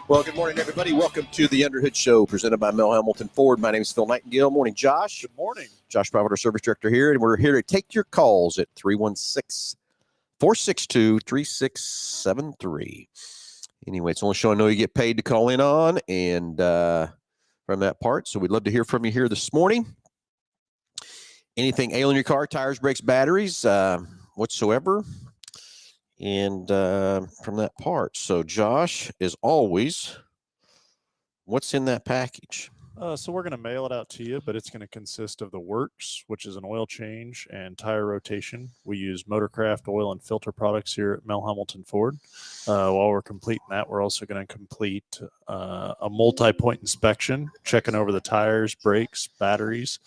Well, good morning, everybody. Welcome to the Underhood Show presented by Mel Hambelton Ford. My name is Phil Nightingale. Morning, Josh. Good morning. Josh Private, our service director here, and we're here to take your calls at 316-462-3673. Anyway, it's the only show I know you get paid to call in on, and from that part, so we'd love to hear from you here this morning. Anything ailing your car, tires, brakes, batteries, whatsoever. And from that part. So, Josh, as always, what's in that package? So we're going to mail it out to you, but it's going to consist of the works, which is an oil change and tire rotation. We use Motorcraft oil and filter products here at Mel Hambelton Ford. While we're completing that, we're also going to complete a multi-point inspection, checking over the tires, brakes, batteries,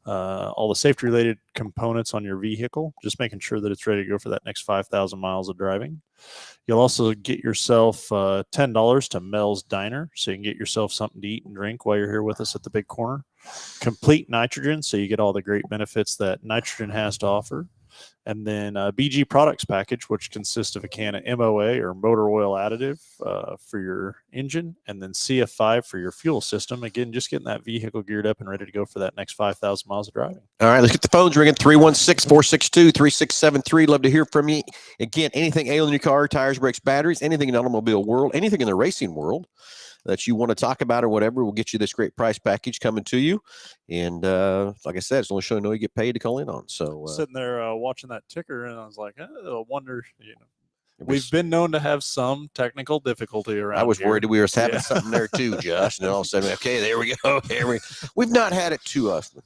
all the safety-related components on your vehicle, just making sure that it's ready to go for that next 5,000 miles of driving. You'll also get yourself $10 to Mel's Diner, so you can get yourself something to eat and drink while you're here with us at the big corner. Complete nitrogen, so you get all the great benefits that nitrogen has to offer. And then BG Products package, which consists of a can of MOA or motor oil additive for your engine, and then CF5 for your fuel system. Again, just getting that vehicle geared up and ready to go for that next 5,000 miles of driving. All right, let's get the phones ringing. 316-462-3673. Love to hear from you. Again, anything ailing your car, tires, brakes, batteries, anything in the automobile world, anything in the racing world that you want to talk about or whatever, we'll get you this great price package coming to you. And like I said, it's the only show I know you get paid to call in on. So sitting there watching that ticker, and I was like, I wonder, we've been known to have some technical difficulty around. I was here. worried we were having something there too, Josh. And then all of a sudden, okay, there we go. We've not had it too often.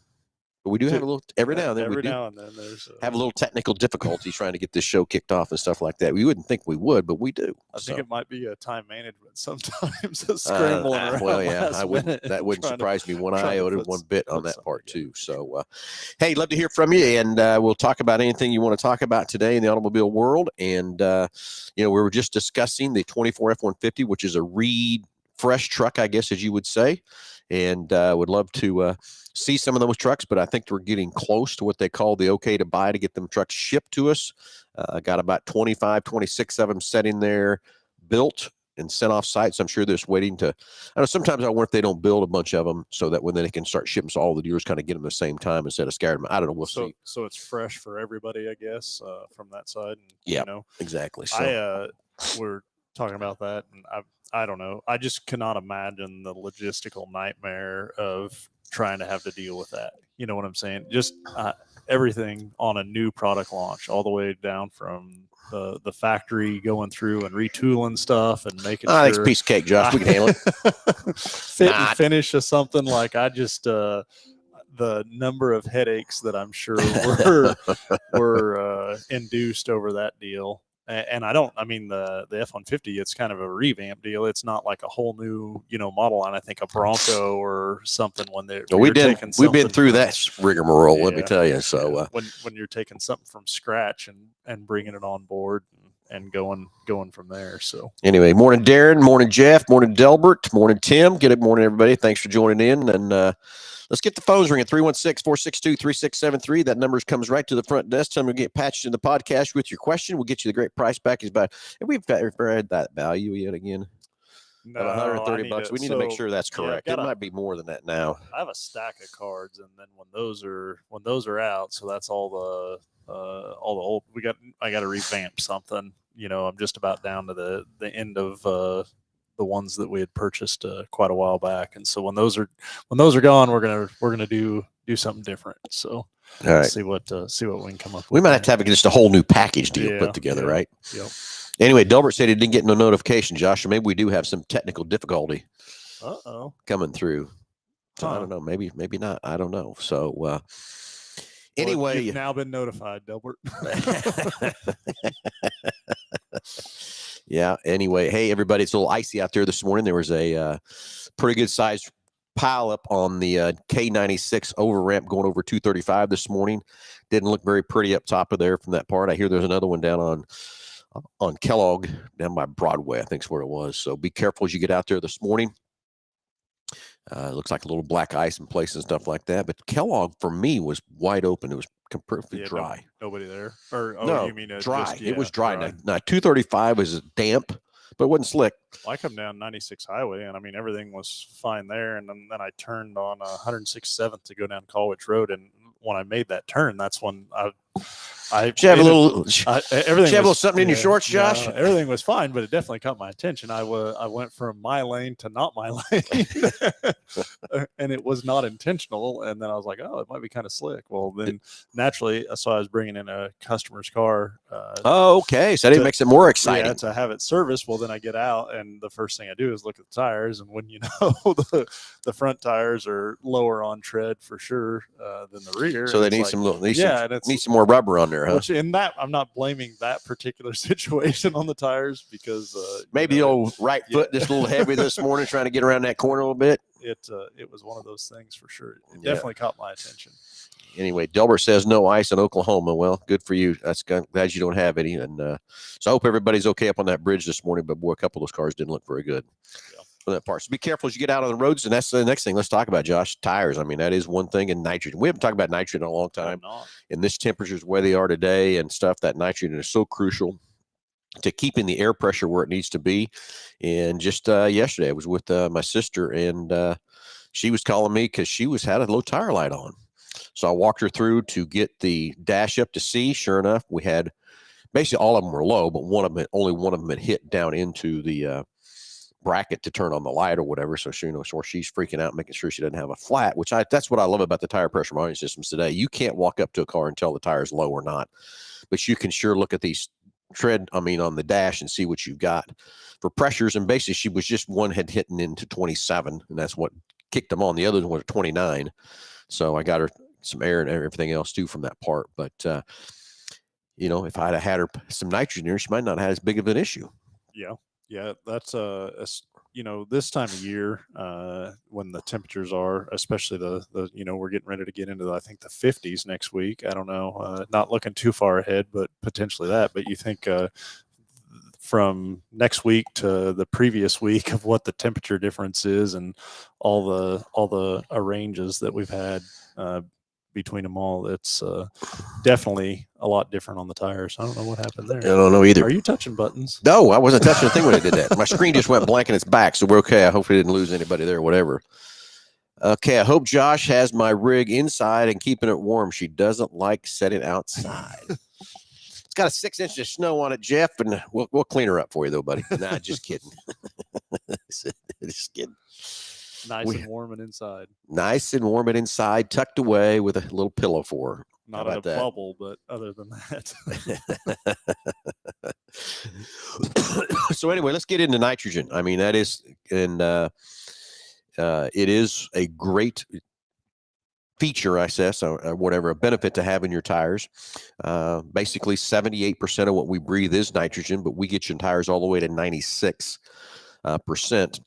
But we do have a little every now and then. Every now and then there's have a little technical difficulty trying to get this show kicked off and stuff like that. We wouldn't think we would, but we do. I think it might be a time management sometimes. Scrambling around. Well, yeah, that wouldn't surprise me one iota, one bit on that part too. So, hey, love to hear from you, and we'll talk about anything you want to talk about today in the automobile world. And we were just discussing the 24 F-150, which is a fresh truck, I guess, as you would say. And would love to see some of those trucks, but I think we're getting close to what they call the okay to buy to get them trucks shipped to us. Got about 25, 26 of them sitting there, built and sent off site. So I'm sure they're just waiting to. I know sometimes I wonder if they don't build a bunch of them so that when they can start shipping, so all the dealers kind of get them at the same time instead of scared them. I don't know. We'll see. So it's fresh for everybody, I guess, from that side. And, yeah, exactly. So we're talking about that, and I don't know. I just cannot imagine the logistical nightmare of trying to have to deal with that. You know what I'm saying? Just everything on a new product launch, all the way down from the factory going through and retooling stuff and making sure. It's a piece of cake, Josh. We can handle it. Fit and finish of something like I just the number of headaches that I'm sure were induced over that deal. And the F-150, it's kind of a revamp deal. It's not like a whole new, model on, I think, a Bronco or something when they're we've been through that rigmarole, let me tell you. So when you're taking something from scratch and bringing it on board and going from there. So anyway, morning Darren, morning Jeff, morning Delbert, morning Tim. Good morning, everybody. Thanks for joining in. And let's get the phones ringing. 316-462-3673. That number comes right to the front desk. Tell them to get patched in the podcast with your question. We'll get you the great price package. Have we've had that value yet again? No, about $130. We need to make sure that's correct. It might be more than that now. I have a stack of cards, and then when those are out, so that's all the old. I got to revamp something. I'm just about down to the end of the ones that we had purchased quite a while back, and so when those are gone, we're gonna do something different. So all right, see what we can come up with. We might have to have just a whole new package deal put together, right? Yep. Anyway, Delbert said he didn't get no notification, Josh, or maybe we do have some technical difficulty coming through. So I don't know. Maybe not. I don't know. So anyway, you've now been notified, Delbert. Yeah. Anyway, hey, everybody, it's a little icy out there this morning. There was a pretty good sized pile up on the K96 over ramp going over 235 this morning. Didn't look very pretty up top of there from that part. I hear there's another one down on Kellogg down by Broadway, I think is where it was. So be careful as you get out there this morning. It looks like a little black ice in places and stuff like that. But Kellogg, for me, was wide open. It was completely dry. Nobody there? No, you mean dry. It was dry. Now 235 was damp, but it wasn't slick. Well, I come down 96 highway, and I mean, everything was fine there. And then I turned on 167th to go down Colwich Road. And when I made that turn, that's when Should have a little, everything. Should have a little something in your shorts, Josh. No, everything was fine, but it definitely caught my attention. I went from my lane to not my lane, and it was not intentional. And then I was like, oh, it might be kind of slick. Well, then naturally, so I was bringing in a customer's car. Okay, so that makes it more exciting. Yeah, to have it serviced. Well, then I get out, and the first thing I do is look at the tires, and when you know the front tires are lower on tread for sure than the rear, so they need need some more rubber on there, huh? Which in that, I'm not blaming that particular situation on the tires because maybe the old right foot just a little heavy this morning, trying to get around that corner a little bit. It was one of those things for sure. It definitely caught my attention. Anyway, Delbert says no ice in Oklahoma. Well, good for you. That's glad you don't have any. And so I hope everybody's okay up on that bridge this morning. But boy, a couple of those cars didn't look very good. For that part. So be careful as you get out on the roads. And that's the next thing. Let's talk about, Josh, tires. I mean, that is one thing. And nitrogen. We haven't talked about nitrogen in a long time. And this temperatures where they are today and stuff, that nitrogen is so crucial to keeping the air pressure where it needs to be. And just yesterday, I was with my sister, and she was calling me because she had a low tire light on. So I walked her through to get the dash up to C. Sure enough, we had basically all of them were low, but only one of them had hit down into the bracket to turn on the light or whatever. So she's freaking out, making sure she doesn't have a flat, that's what I love about the tire pressure monitoring systems today. You can't walk up to a car and tell the tire's low or not, but you can sure look at these on the dash and see what you've got for pressures. And basically she was just one had hitting into 27, and that's what kicked them on. The other one was 29. So I got her some air and everything else too from that part. But, if I'd have had her some nitrogen in her, she might not have had as big of an issue. Yeah. That's, this time of year when the temperatures are, especially the we're getting ready to get into, I think, the 50s next week. I don't know, not looking too far ahead, but potentially that. But you think from next week to the previous week of what the temperature difference is and all the ranges that we've had between them all, it's definitely a lot different on the tires. I don't know what happened there. I don't know either. Are you touching buttons? No, I wasn't touching the thing when I did that. My screen just went blank and it's back, so we're okay. I hope we didn't lose anybody there, whatever. Okay, I hope Josh has my rig inside and keeping it warm. She doesn't like setting outside. It's got a 6 inches of snow on it, Jeff, and we'll clean her up for you, though, buddy. Nah, just kidding. Just kidding. Nice and warm and inside. Nice and warm and inside, tucked away with a little pillow for her. Not in a bubble, but other than that. So anyway, let's get into nitrogen. I mean, that is, and it is a great feature, I guess, or whatever, a benefit to have in your tires. Basically, 78% of what we breathe is nitrogen, but we get your tires all the way to 96%.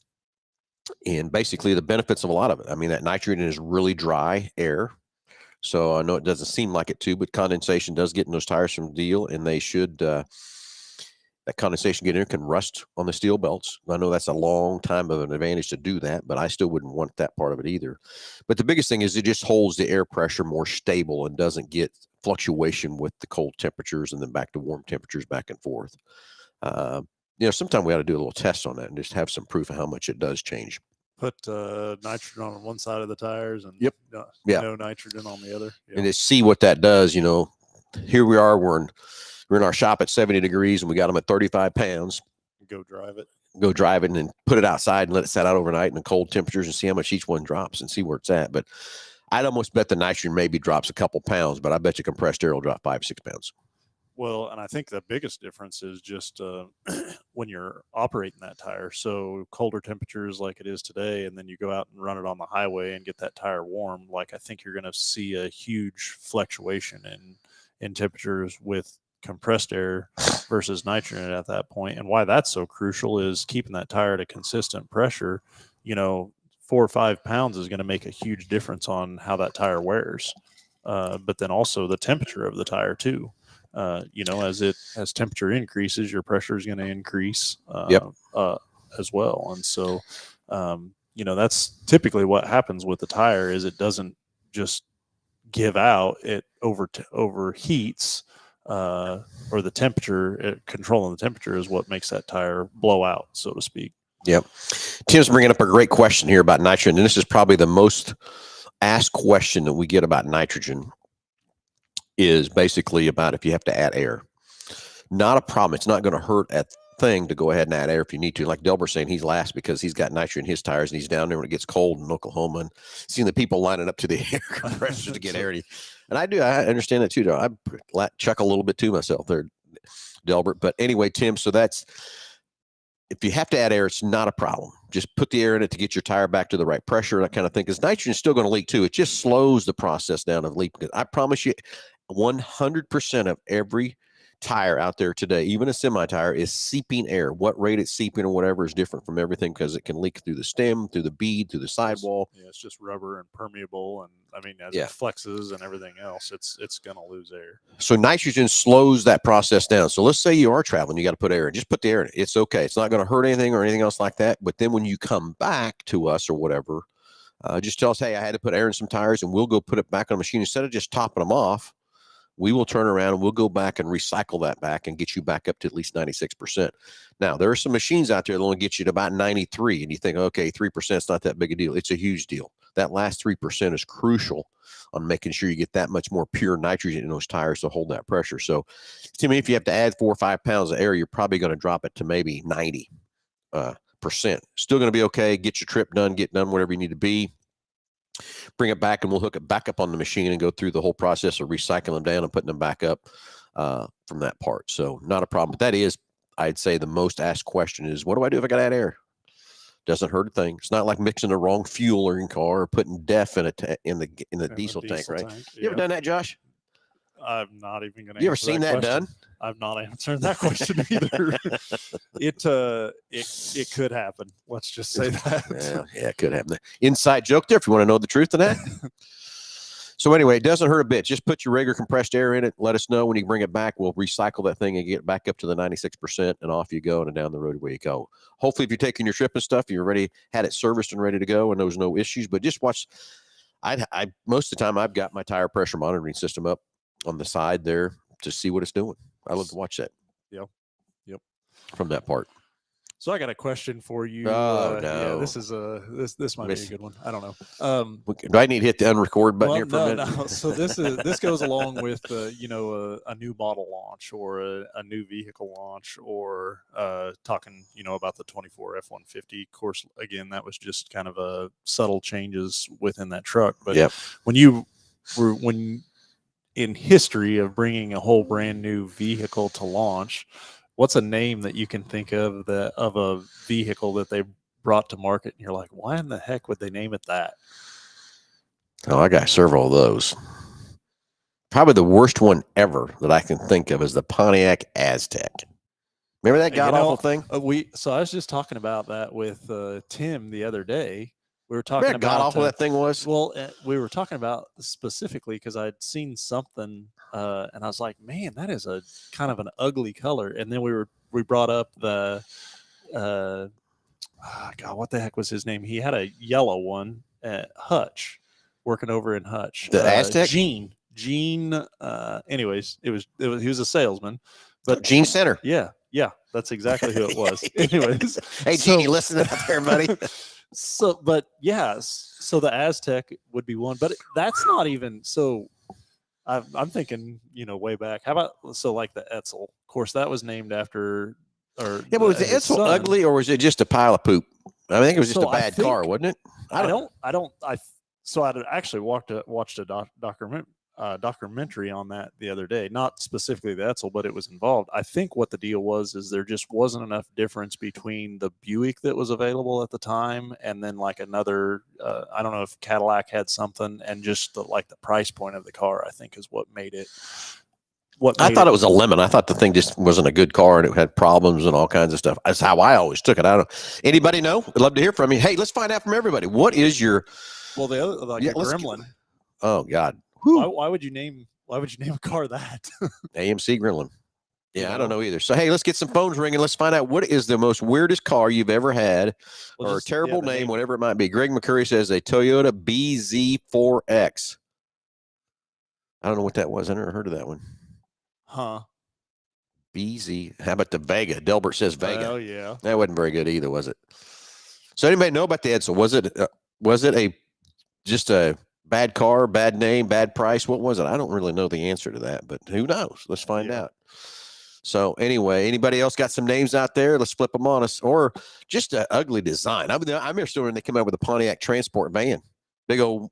And basically the benefits of a lot of it. I mean, that nitrogen is really dry air. So I know it doesn't seem like it too, but condensation does get in those tires from deal, and they should, that condensation getting in can rust on the steel belts. I know that's a long time of an advantage to do that, but I still wouldn't want that part of it either. But the biggest thing is it just holds the air pressure more stable and doesn't get fluctuation with the cold temperatures and then back to warm temperatures back and forth. Sometime we ought to do a little test on that and just have some proof of how much it does change. Put nitrogen on one side of the tires and no nitrogen on the other. Yep. And just see what that does. Here we are, we're in our shop at 70 degrees and we got them at 35 pounds. Go drive it and then put it outside and let it set out overnight in the cold temperatures and see how much each one drops and see where it's at. But I'd almost bet the nitrogen maybe drops a couple pounds, but I bet you compressed air will drop 5-6 pounds. Well, and I think the biggest difference is just when you're operating that tire. So colder temperatures like it is today, and then you go out and run it on the highway and get that tire warm. Like I think you're going to see a huge fluctuation in temperatures with compressed air versus nitrogen at that point. And why that's so crucial is keeping that tire at a consistent pressure. 4 or 5 pounds is going to make a huge difference on how that tire wears. But then also the temperature of the tire too. As temperature increases, your pressure is going to increase as well. And so, that's typically what happens with the tire is it doesn't just give out, it overheats or the temperature, controlling the temperature is what makes that tire blow out, so to speak. Yep. Tim's bringing up a great question here about nitrogen, and this is probably the most asked question that we get about nitrogen, is basically about if you have to add air. Not a problem. It's not going to hurt a thing to go ahead and add air if you need to. Like Delbert's saying, he's last because he's got nitrogen in his tires, and he's down there when it gets cold in Oklahoma and seeing the people lining up to the air compressors to get air. And I understand that too, though. I chuckle a little bit too myself there, Delbert. But anyway, Tim, so that's, if you have to add air, it's not a problem. Just put the air in it to get your tire back to the right pressure, that kind of thing. Because nitrogen is still going to leak too. It just slows the process down of leak. Because I promise you, 100% of every tire out there today, even a semi tire, is seeping air. What rate it's seeping or whatever is different from everything, because it can leak through the stem, through the bead, through the sidewall. Yeah, it's just rubber and permeable, and I mean, as it flexes and everything else, it's gonna lose air. So nitrogen slows that process down. So let's say you are traveling, you got to put air in. Just put the air in it. It's okay. It's not going to hurt anything or anything else like that. But then when you come back to us or whatever, just tell us, hey, I had to put air in some tires, and we'll go put it back on the machine. Instead of just topping them off, we will turn around and we'll go back and recycle that back and get you back up to at least 96%. Now, there are some machines out there that only get you to about 93, and you think, okay, 3% is not that big a deal. It's a huge deal. That last 3% is crucial on making sure you get that much more pure nitrogen in those tires to hold that pressure. So, to me, if you have to add 4 or 5 pounds of air, you're probably going to drop it to maybe 90%. Still going to be okay. Get your trip done, get done whatever you need to be. Bring it back, and we'll hook it back up on the machine and go through the whole process of recycling them down and putting them back up from that part. So not a problem. But that is, I'd say, the most asked question is, what do I do if I got to add air? Doesn't hurt a thing. It's not like mixing the wrong fuel in your car or putting DEF in the diesel tank, right? You ever done that, Josh? I'm not even going to. You ever seen that done? I've not answered that question either. It could happen. Let's just say that. Yeah, it could happen. Inside joke there, if you want to know the truth of that. So anyway, it doesn't hurt a bit. Just put your regular compressed air in it. Let us know when you bring it back. We'll recycle that thing and get back up to the 96%, and off you go, and down the road where you go. Hopefully, if you're taking your trip and stuff, you're ready, had it serviced and ready to go, and there's no issues. But just watch. I most of the time I've got my tire pressure monitoring system up on the side there to see what it's doing. I love to watch that. Yep. From that part. So I got a question for you. Oh, no. Yeah, this might be a good one. I don't know. Do I need to hit the unrecord button here for a minute? No. So this goes along with a new model launch or a new vehicle launch, or talking about the 24 F-150. Of course, again, that was just kind of a subtle changes within that truck. But when in history of bringing a whole brand new vehicle to launch, what's a name that you can think of a vehicle that they brought to market, and you're like, why in the heck would they name it that? Oh, I got several of those. Probably the worst one ever that I can think of is the Pontiac Aztec. Remember that god-awful thing? So I was just talking about that with Tim the other day. We were talking about how awful that thing was. Well, we were talking about specifically because I'd seen something, and I was like, "Man, that is a kind of an ugly color." And then we brought up the, God, what the heck was his name? He had a yellow one at Hutch, working over in Hutch. The Aztec. Gene. Anyways, he was a salesman, but Gene Center. Yeah, that's exactly who it was. Anyways, hey Gene, you listening out there, buddy? So the Aztec would be one, but that's not even so. I'm thinking, way back. How about like the Etzel? Of course, that was named after. But was the Etzel ugly, or was it just a pile of poop? I think it was just a bad car, wasn't it? So I actually watched a documentary on that the other day, not specifically the Etzel, but it was involved. I think what the deal was is there just wasn't enough difference between the Buick that was available at the time and then like another, I don't know if Cadillac had something, and just the price point of the car, I think, is what made it. I thought it was a lemon. I thought the thing just wasn't a good car and it had problems and all kinds of stuff. That's how I always took it. I don't. Anybody know? I'd love to hear from you. Hey, let's find out from everybody. What is your? Well, the other a Gremlin. Oh God. Why would you name a car that? AMC Gremlin. Yeah, I don't know either. So, hey, let's get some phones ringing. Let's find out what is the most weirdest car you've ever had, or a terrible name, whatever it might be. Greg McCurry says a Toyota BZ4X. I don't know what that was. I never heard of that one. Huh. BZ. How about the Vega? Delbert says Vega. Oh, yeah. That wasn't very good either, was it? So anybody know about the Edsel? Was it just a bad car, bad name, bad price? What was it? I don't really know the answer to that, but who knows? Let's find out. So anyway, anybody else got some names out there? Let's flip them on us, or just an ugly design. I'm interested when they come out with a Pontiac Transport van, big old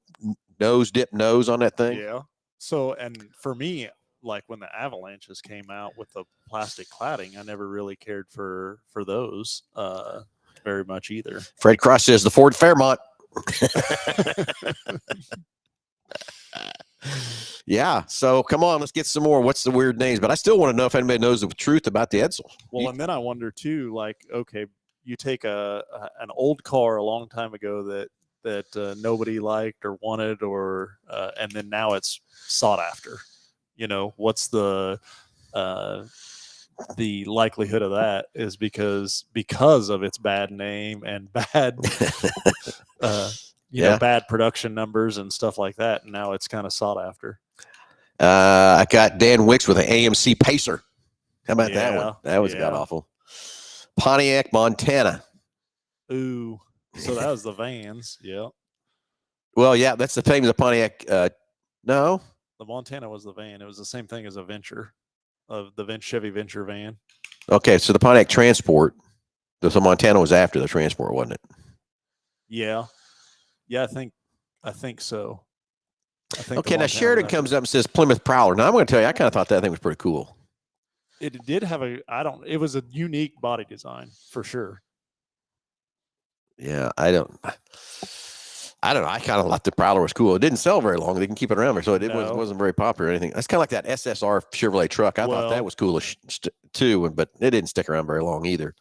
dip nose on that thing. Yeah. So, and for me, like when the Avalanches came out with the plastic cladding, I never really cared for those very much either. Fred Cross says the Ford Fairmont. Yeah, so come on, let's get some more. What's the weird names? But I still want to know if anybody knows the truth about the Edsel. Well, and then I wonder too, like, okay, you take an old car a long time ago that nobody liked or wanted, or and then now it's sought after. You know, what's the likelihood of that is because of its bad name and bad you know, bad production numbers and stuff like that, and now it's kind of sought after. I got Dan Wicks with an AMC Pacer. How about that one? That was god awful. Pontiac Montana. Ooh, so that was the vans. Yeah. Well, yeah, that's the famous Pontiac. No, the Montana was the van. It was the same thing as a Venture, of the Chevy Venture van. Okay, so the Pontiac Transport. So Montana was after the Transport, wasn't it? Yeah. Yeah, I think so. Okay, now Sheridan comes up and says Plymouth Prowler. Now I'm going to tell you, I kind of thought that thing was pretty cool. It did have it was a unique body design for sure. Yeah, I don't know. I kind of thought the Prowler was cool. It didn't sell very long. They can keep it around there, so it wasn't very popular or anything. That's kind of like that SSR Chevrolet truck. I thought that was cool too, but it didn't stick around very long either.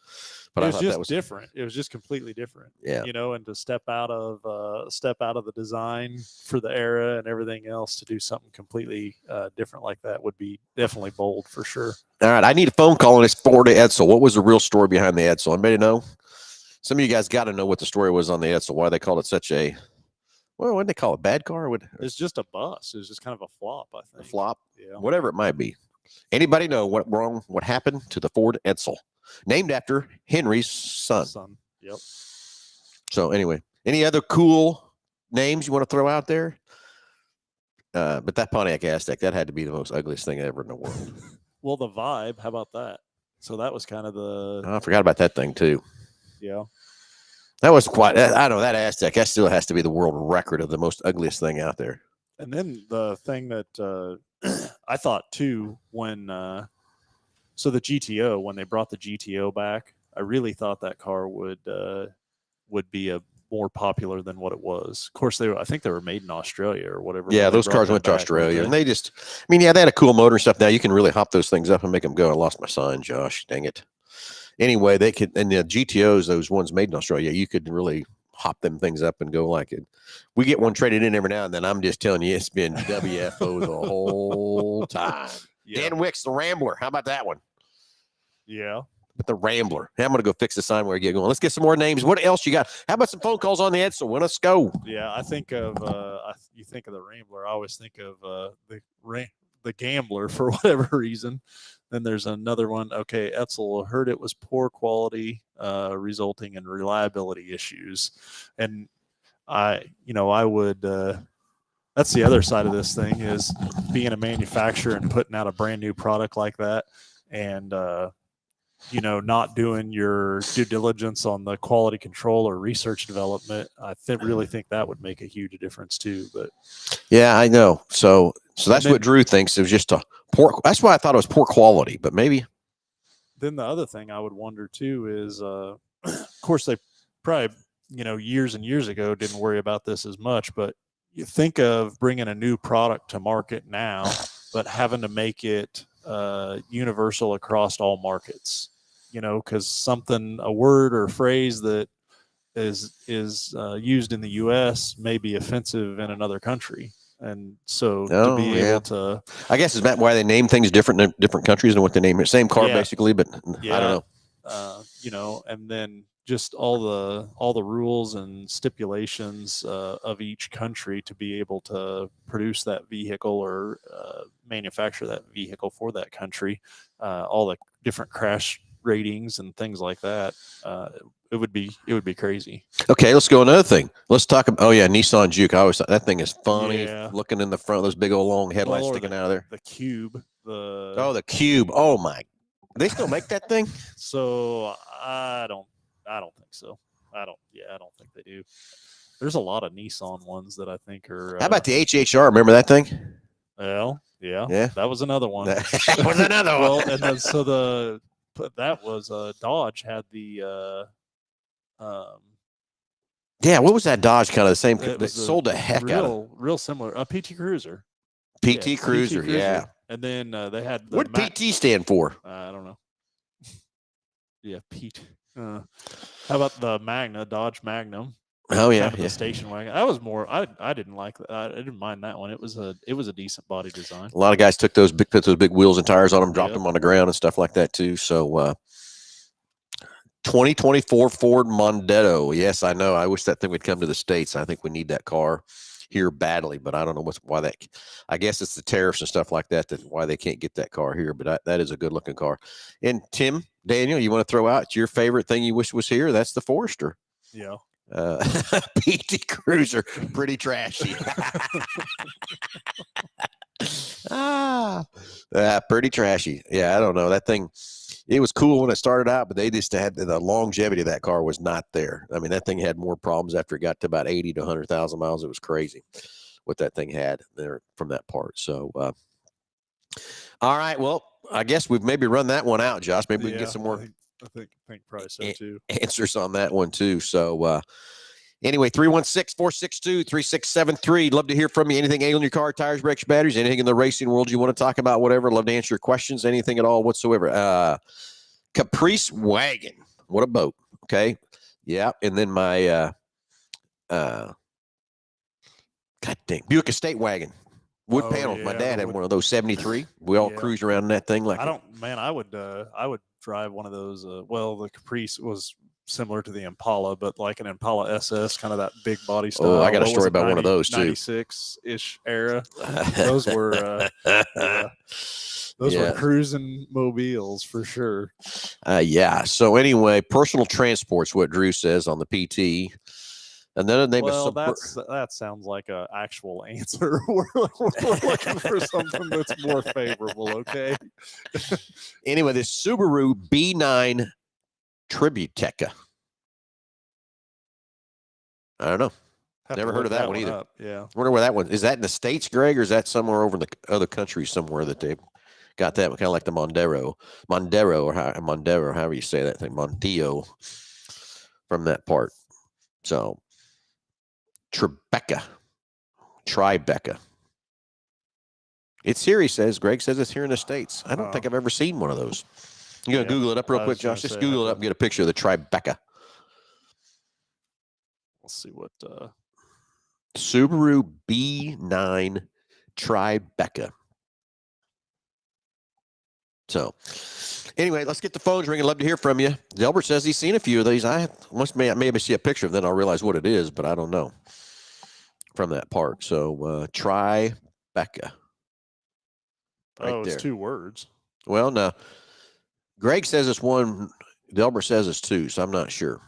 But it was just different. It was just completely different. Yeah. You know, and to step out of the design for the era and everything else to do something completely different like that would be definitely bold for sure. All right. I need a phone call on this Ford Edsel. What was the real story behind the Edsel? Anybody know? Some of you guys got to know what the story was on the Edsel. Why they called it such a, well, what did they call it? Bad car? It's just a bus. It was just kind of a flop, I think. A flop? Yeah. Whatever it might be. Anybody know what happened to the Ford Edsel? Named after Henry's son. Yep. So anyway, any other cool names you want to throw out there? But that Pontiac Aztek, that had to be the most ugliest thing ever in the world. Well, the Vibe, how about that? So that was kind of I forgot about that thing too. Yeah. That was quite, I know that Aztek, that still has to be the world record of the most ugliest thing out there. And then the thing that I thought too, when so the GTO, when they brought the GTO back, I really thought that car would be a more popular than what it was. Of course, I think they were made in Australia or whatever. Yeah, those cars went to Australia, and they had a cool motor and stuff. Now you can really hop those things up and make them go. I lost my sign, Josh. Dang it. Anyway, they could, and the GTOs, those ones made in Australia, you could really hop them things up and go like it. We get one traded in every now and then. I'm just telling you, it's been WFO the whole time. Yeah. Dan Wicks, the Rambler. How about that one? Yeah. But the Rambler. Hey, I'm going to go fix the sign where you get going. Let's get some more names. What else you got? How about some phone calls on the Edsel? Let's go. Yeah, I think of you think of the Rambler. I always think of the Gambler for whatever reason. Then there's another one. Okay, Edsel, heard it was poor quality, resulting in reliability issues. And I would. That's the other side of this thing, is being a manufacturer and putting out a brand new product like that, and not doing your due diligence on the quality control or research development. I really think that would make a huge difference too. But yeah, I know. So that's what Drew thinks. It was just a poor. That's why I thought it was poor quality. But maybe. Then the other thing I would wonder too is, of course, they probably years and years ago didn't worry about this as much. But you think of bringing a new product to market now, but having to make it universal across all markets, because a word or phrase that is used in the U.S. may be offensive in another country, and so to be able to, I guess is that why they name things different in different countries than what they name it. Same car basically, but I don't know. And then just all the rules and stipulations of each country to be able to produce that vehicle or manufacture that vehicle for that country, all the different crash ratings and things like that. It would be crazy. Okay, let's go another thing. Let's talk about Nissan Juke. I always thought that thing is funny. Looking in the front, those big old long headlights sticking out of there. The Cube. The Cube. Oh my! They still make that thing? So I don't think so. I don't think they do. There's a lot of Nissan ones that I think are. How about the HHR? Remember that thing? Well, yeah. That was another one. That was another one. Well, and then that was Dodge had the. Yeah, what was that Dodge kind of the same? They sold the heck out of. Real similar. A PT Cruiser. PT Cruiser, yeah. And then they had. What did PT stand for? I don't know. Yeah, Pete. How about the Magna, Dodge Magnum? Oh yeah, the station wagon. That was more. I didn't like that. I didn't mind that one. It was a decent body design. A lot of guys took those big wheels and tires on them, dropped them on the ground and stuff like that too. So 2024 Ford Mondeo. Yes, I know. I wish that thing would come to the States. I think we need that car here badly, but I don't know why that. I guess it's the tariffs and stuff like that why they can't get that car here. But that is a good looking car. And Daniel, you want to throw out your favorite thing you wish was here? That's the Forester. Yeah. PT Cruiser, pretty trashy. Pretty trashy. Yeah, I don't know. That thing, it was cool when it started out, but they just had the longevity of that car was not there. I mean, that thing had more problems after it got to about 80 to 100,000 miles. It was crazy what that thing had there from that part. So, all right. Well, I guess we've maybe run that one out, Josh. Maybe we can get some more. I think probably so too. Answers on that one too. So, anyway, 316-462-3673. Love to hear from you. Anything ailing your car, tires, brakes, batteries, anything in the racing world you want to talk about, whatever. Love to answer your questions, anything at all whatsoever. Caprice wagon. What a boat. Okay. Yeah. And then my, God dang, Buick Estate wagon. Wood panels. Yeah, my dad had one of those 73. We all cruised around in that thing like I would drive one of those. The Caprice was similar to the Impala, but like an Impala SS, kind of that big body style. Oh, I got a story about one of those too. 96-ish era. Those were were cruising mobiles for sure. Yeah. So anyway, personal transport's what Drew says on the PT. Another name is that sounds like an actual answer. We're looking for something that's more favorable. Okay. Anyway, this Subaru B9 Tributeca. I don't know. Never heard of that one either. Yeah. Wonder where that one is. That in the States, Greg, or is that somewhere over in the other countries somewhere that they've got that kind of like the Mondeo, or however you say that thing, Monteo, from that part. So. Tribeca. It's here, he says. Greg says it's here in the States. I don't think I've ever seen one of those. You going to Google it up real quick, Josh? Just Google it up and get a picture of the Tribeca. Let's see what... Subaru B9 Tribeca. So, anyway, let's get the phones ringing. Love to hear from you. Delbert says he's seen a few of these. I maybe see a picture of them, then I'll realize what it is, but I don't know from that part. So, Tribeca. Right it's 2 words. Well, no. Greg says it's one. Delbert says it's 2, so I'm not sure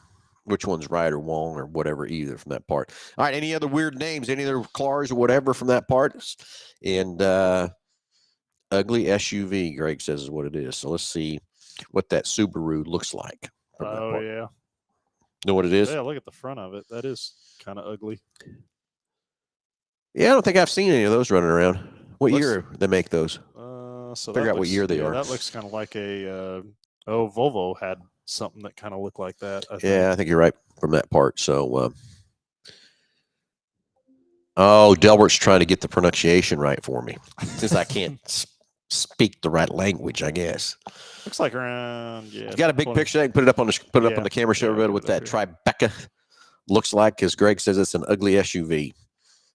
which one's right or wrong or whatever either from that part. All right, any other weird names, any other cars or whatever from that part? And ugly SUV, Greg says is what it is. So let's see what that Subaru looks like. Yeah. Know what it is? Yeah, look at the front of it. That is kind of ugly. Yeah, I don't think I've seen any of those running around. What year they make those? Figure out what year they are. That looks kind of like a Volvo had something that kind of looked like that. I think you're right from that part. So, Delbert's trying to get the pronunciation right for me since I can't speak the right language, I guess. Looks like around, You got a big picture. I can put it up on the camera show what that Tribeca looks like, because Greg says it's an ugly SUV,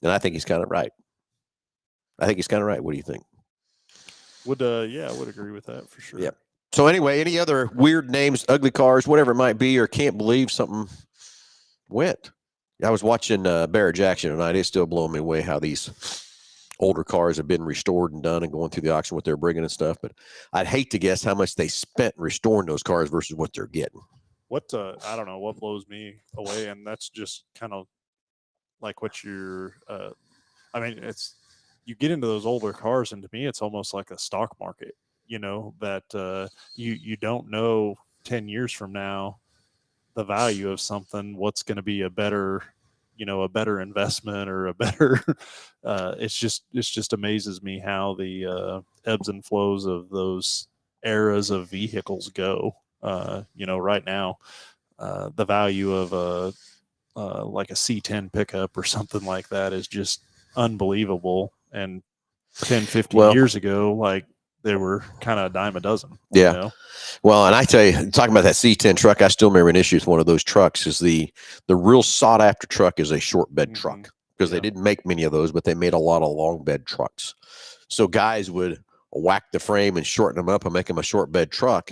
and I think he's kind of right. What do you think? I would agree with that for sure. Yep. So anyway, any other weird names, ugly cars, whatever it might be, or can't believe something went? I was watching Barrett Jackson tonight. It's still blowing me away how these older cars have been restored and done and going through the auction, what they're bringing and stuff. But I'd hate to guess how much they spent restoring those cars versus what they're getting. What I don't know what blows me away, and that's just kind of like what you're. I mean, it's you get into those older cars, and to me, it's almost like a stock market. You know that you don't know 10 years from now the value of something. What's going to be a better investment or a better. It just amazes me how the ebbs and flows of those eras of vehicles go. Right now, the value of like a C10 pickup or something like that is just unbelievable. And 10, 15 years ago, like they were kind of a dime a dozen. Yeah. You know? Well, and I tell you, talking about that C10 truck, I still remember an issue with one of those trucks is the real sought after truck is a short bed truck because they didn't make many of those, but they made a lot of long bed trucks. So guys would whack the frame and shorten them up and make them a short bed truck.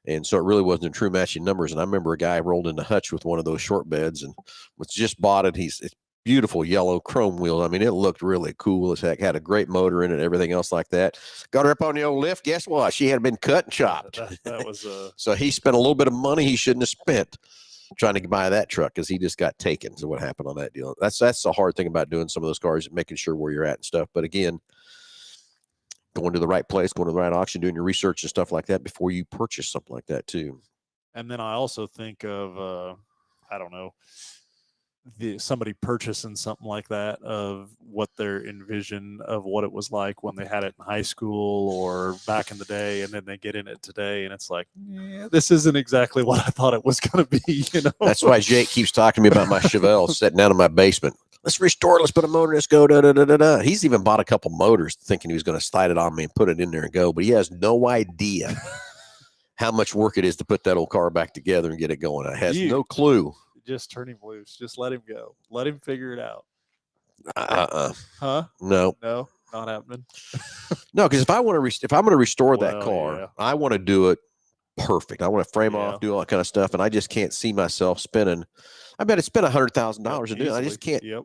And so it really wasn't a true matching numbers. And I remember a guy rolled into Hutch with one of those short beds and was just bought it. It's beautiful yellow chrome wheels. I mean, it looked really cool as heck. Had a great motor in it, everything else like that. Got her up on the old lift. Guess what? She had been cut and chopped. That was so he spent a little bit of money he shouldn't have spent trying to buy that truck because he just got taken. So what happened on that deal? That's the hard thing about doing some of those cars and making sure where you're at and stuff. But again, going to the right place, going to the right auction, doing your research and stuff like that before you purchase something like that too. And then I also think of, I don't know, somebody purchasing something like that of what their envision of what it was like when they had it in high school or back in the day, and then they get in it today and it's like, this isn't exactly what I thought it was going to be. That's why Jake keeps talking to me about my Chevelle sitting down in my basement. Let's restore it. Let's put a motor. Let's go. Da, da, da, da, da. He's even bought a couple motors thinking he was going to slide it on me and put it in there and go, but he has no idea how much work it is to put that old car back together and get it going. He has no clue. Just turn him loose. Just let him go. Let him figure it out. Huh? No, not happening. No, because if I'm going to restore that car, I want to do it perfect. I want to frame off, do all that kind of stuff, and I just can't see myself spending. I bet I spent $100,000 to do it. I just can't. Yep.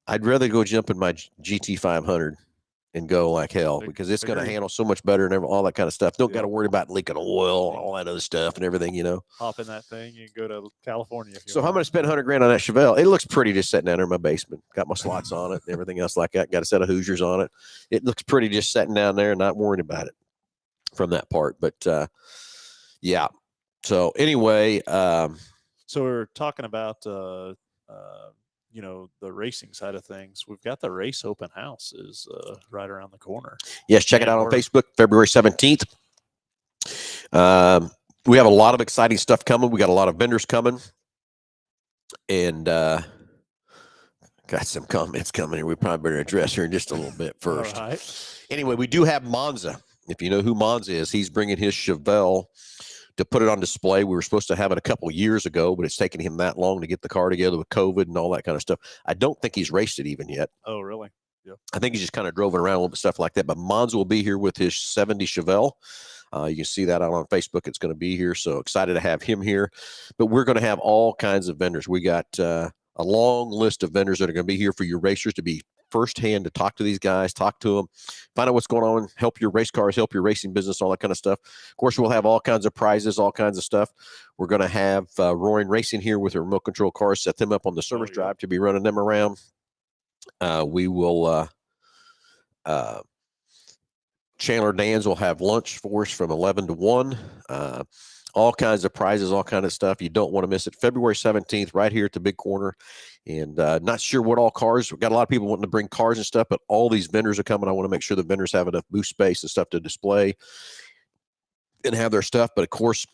I'd rather go jump in my GT 500 and go like hell because it's going to handle so much better and all that kind of stuff. Don't got to worry about leaking oil and all that other stuff and everything, Hop in that thing and go to California. So I'm going to spend $100,000 on that Chevelle. It looks pretty just sitting down there in my basement. Got my slots on it and everything else like that. Got a set of Hoosiers on it. It looks pretty just sitting down there and not worrying about it from that part. But yeah. So anyway, so we're talking about the racing side of things. We've got the race open house is right around the corner. Yes, check it out on Facebook, February 17th. We have a lot of exciting stuff coming. We got a lot of vendors coming, and got some comments coming here. We probably better address here in just a little bit first. All right. Anyway, we do have Monza. If you know who Monza is, he's bringing his Chevelle to put it on display. We were supposed to have it a couple of years ago, but it's taken him that long to get the car together with COVID and all that kind of stuff. I don't think he's raced it even yet. Oh, really? Yeah. I think he's just kind of drove it around a little bit, stuff like that. But Monza will be here with his 70 Chevelle. You can see that out on Facebook. It's going to be here. So excited to have him here. But we're going to have all kinds of vendors. We got a long list of vendors that are going to be here for your racers to be firsthand, to talk to these guys, talk to them, find out what's going on, help your race cars, help your racing business, all that kind of stuff. Of course, we'll have all kinds of prizes, all kinds of stuff. We're going to have Roaring Racing here with their remote control cars, set them up on the service drive to be running them around. We will Chandler Dans will have lunch for us from 11 to 1. All kinds of prizes, all kinds of stuff. You don't want to miss it. February 17th, right here at the big corner. And not sure what all cars. We've got a lot of people wanting to bring cars and stuff, but all these vendors are coming. I want to make sure the vendors have enough booth space and stuff to display and have their stuff. But of course,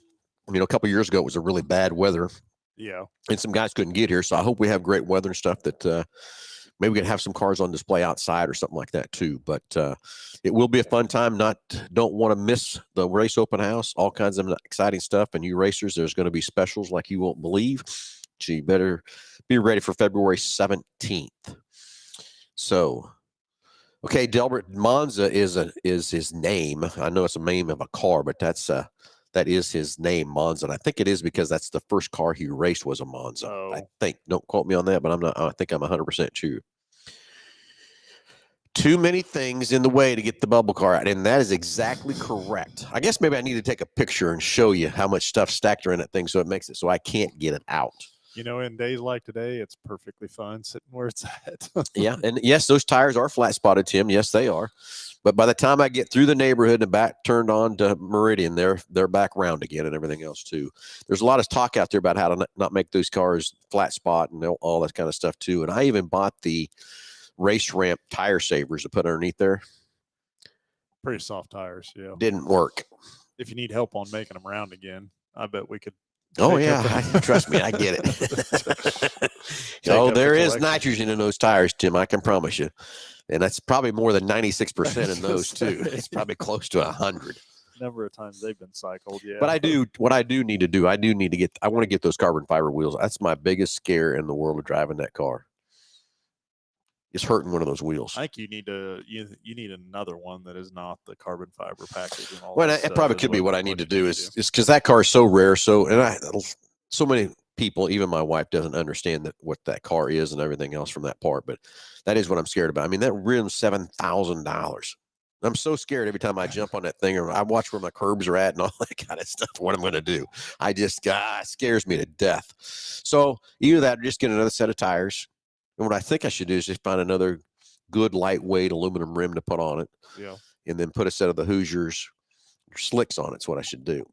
a couple of years ago, it was a really bad weather. Yeah. And some guys couldn't get here. So I hope we have great weather and stuff that maybe we can have some cars on display outside or something like that too. But it will be a fun time. Don't want to miss the race open house. All kinds of exciting stuff. And you racers, there's going to be specials like you won't believe. So you better be ready for February 17th. So Okay, Delbert, Monza is his name. I know it's a name of a car, but that is his name, Monza. And I think it is because that's the first car he raced was a Monza. Oh. I think. Don't quote me on that, but I'm not. I think I'm 100% sure. Too many things in the way to get the bubble car out, and that is exactly correct. I guess maybe I need to take a picture and show you how much stuff stacked around that thing so it makes it so I can't get it out. You know, in days like today, it's perfectly fine sitting where it's at. Yeah, and yes, those tires are flat spotted, Tim. Yes, they are. But by the time I get through the neighborhood and back turned on to Meridian, they're back round again and everything else too. There's a lot of talk out there about how to not make those cars flat spot and all that kind of stuff too. And I even bought the race ramp tire savers to put underneath there. Pretty soft tires, yeah. Didn't work. If you need help on making them round again, I bet we could. Oh yeah, trust me, I get it. So there is nitrogen in those tires, Tim. I can promise you, and that's probably more than 96% in those too. It's probably close to 100. Number of times they've been cycled, yeah. But what I do need to do, I want to get those carbon fiber wheels. That's my biggest scare in the world of driving that car. It's hurting one of those wheels. I think you need another one that is not the carbon fiber package. And all well, it probably could be what I need to do is because that car is so rare. So many people, even my wife, doesn't understand what that car is and everything else from that part. But that is what I'm scared about. I mean, that rim's $7,000. I'm so scared every time I jump on that thing or I watch where my curbs are at and all that kind of stuff. What I'm going to do, it scares me to death. So either that or just get another set of tires. And what I think I should do is just find another good lightweight aluminum rim to put on it. Yeah. And then put a set of the Hoosiers slicks on it. That's what I should do.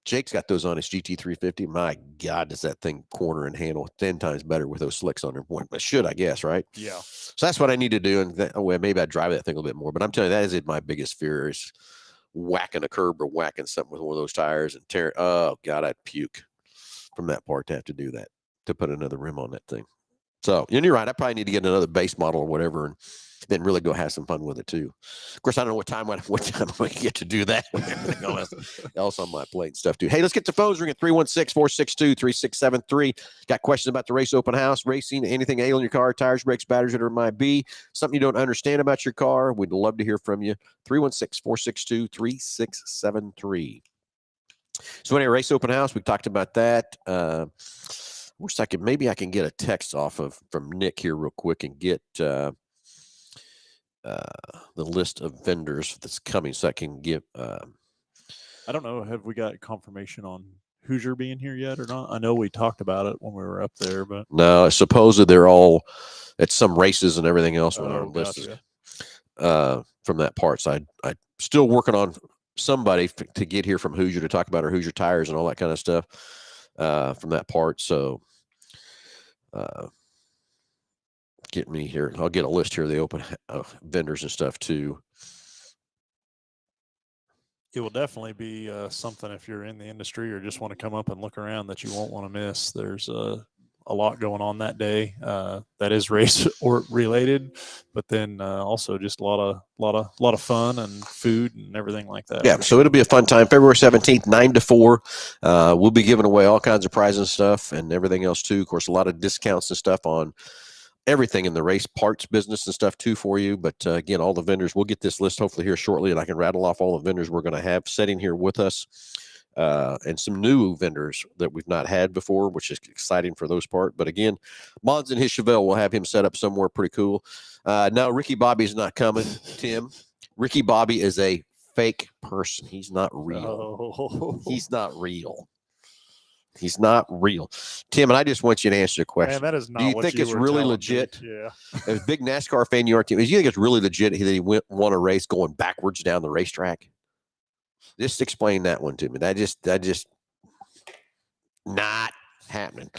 Jake's got those on his GT350. My God, does that thing corner and handle 10 times better with those slicks on there. But should, I guess, right? Yeah. So that's what I need to do. And maybe I'd drive that thing a little bit more. But I'm telling you, that is my biggest fear is whacking a curb or whacking something with one of those tires and tearing. Oh, God, I'd puke from that part to have to do that, to put another rim on that thing. So, and you're right. I probably need to get another base model or whatever, and then really go have some fun with it too. Of course, I don't know what time I get to do that. Everything else on my plate and stuff too. Hey, let's get the phones ringing. 316-462-3673. Got questions about the race open house, racing, anything ailing your car, tires, brakes, batteries, whatever it might be. Something you don't understand about your car. We'd love to hear from you. 316-462-3673. So anyway, race open house. We talked about that. Wish I can get a text from Nick here real quick and get the list of vendors that's coming so I can give. I don't know. Have we got confirmation on Hoosier being here yet or not? I know we talked about it when we were up there, but no, supposedly they're all at some races and everything else when our list is from that part. So I still working on somebody to get here from Hoosier to talk about our Hoosier tires and all that kind of stuff from that part. So get me here. I'll get a list here of the open vendors and stuff too. It will definitely be something if you're in the industry or just want to come up and look around that you won't want to miss. There's a lot going on that day that is race or related, but then also just a lot of fun and food and everything like that. Yeah, so it'll be a fun time. February 17th, 9 to 4. We'll be giving away all kinds of prizes and stuff and everything else too. Of course, a lot of discounts and stuff on everything in the race parts business and stuff too for you. But again, all the vendors, we'll get this list hopefully here shortly, and I can rattle off all the vendors we're going to have sitting here with us. And some new vendors that we've not had before, which is exciting for those part. But again, Mons and his Chevelle will have him set up somewhere pretty cool. No, Ricky Bobby's not coming, Tim. Ricky Bobby is a fake person. He's not real. Oh. He's not real. He's not real. Tim, and I just want you to answer the question. Man, that is not. Do you what think you it's were really telling legit? me. Yeah. As a big NASCAR fan you are, Tim, do you think it's really legit that he won a race going backwards down the racetrack? Just explain that one to me. That just not happening.